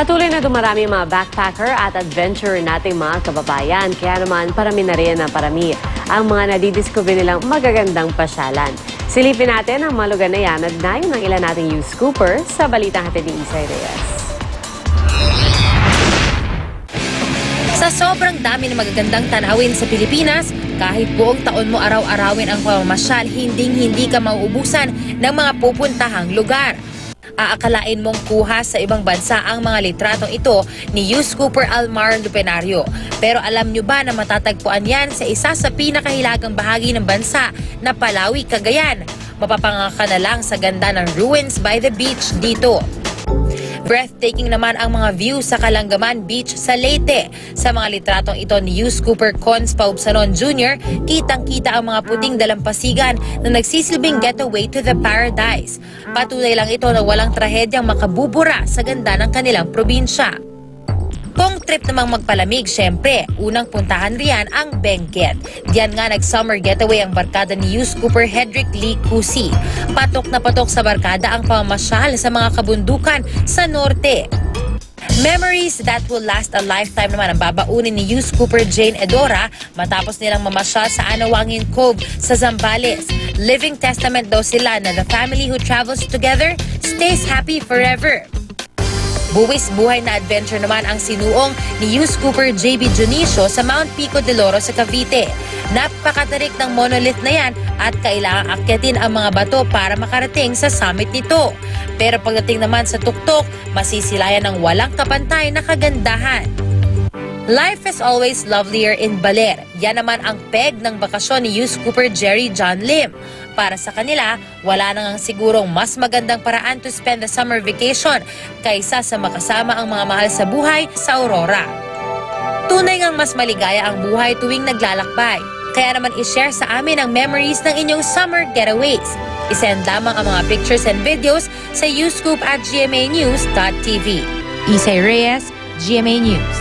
Patuloy na dumarami ang mga backpacker at adventurer nating mga kababayan. Kaya naman parami na rin ang parami ang mga nadidiscover nilang magagandang pasyalan. Silipin natin ang mga lugar na yan at nayon ng ilan nating youth scooper sa balitang hatid ni Isay Reyes. Sa sobrang dami ng magagandang tanawin sa Pilipinas, kahit buong taon mo araw-arawin ang pamamasyal, hindi ka mauubusan ng mga pupuntahang lugar. Aakalain mong kuha sa ibang bansa ang mga litratong ito ni youth scooper Almar Lupenario. Pero alam nyo ba na matatagpuan yan sa isa sa pinakahilagang bahagi ng bansa na Palawi, Cagayan? Mapapangaka na lang sa ganda ng ruins by the beach dito. Breathtaking naman ang mga view sa Kalangaman Beach sa Leyte. Sa mga litratong ito ni youth scooper Cons Paubsanon Jr., kitang-kita ang mga puting dalampasigan na nagsisilbing getaway to the paradise. Patunay lang ito na walang trahedyang makabubura sa ganda ng kanilang probinsya. Kung trip namang magpalamig, syempre, unang puntahan riyan ang Benguet. Diyan nga nag-summer getaway ang barkada ni youth scooper Hedrick Lee Cusi. Patok na patok sa barkada ang pamamasyal sa mga kabundukan sa norte. Memories that will last a lifetime naman ang babaunin ni youth scooper Jane Edora matapos nilang mamasyal sa Anawangin Cove sa Zambales. Living testament daw sila na the family who travels together stays happy forever. Buwis buhay na adventure naman ang sinuong ni youth scooper JB Junicio sa Mount Pico del Oro sa Cavite. Napakatarik ng monolith na yan at kailangang akyatin ang mga bato para makarating sa summit nito. Pero pagdating naman sa tuktok, masisilayan ng walang kapantay na kagandahan. Life is always lovelier in Baler. Yan naman ang peg ng bakasyon ni youth scooper Jerry John Lim. Para sa kanila, wala nang sigurong mas magandang paraan to spend the summer vacation kaysa sa makasama ang mga mahal sa buhay sa Aurora. Tunay ngang mas maligaya ang buhay tuwing naglalakbay. Kaya naman i-share sa amin ang memories ng inyong summer getaways. I-send lamang ang mga pictures and videos sa youscoop@gmanews.tv. Isay Reyes, GMA News.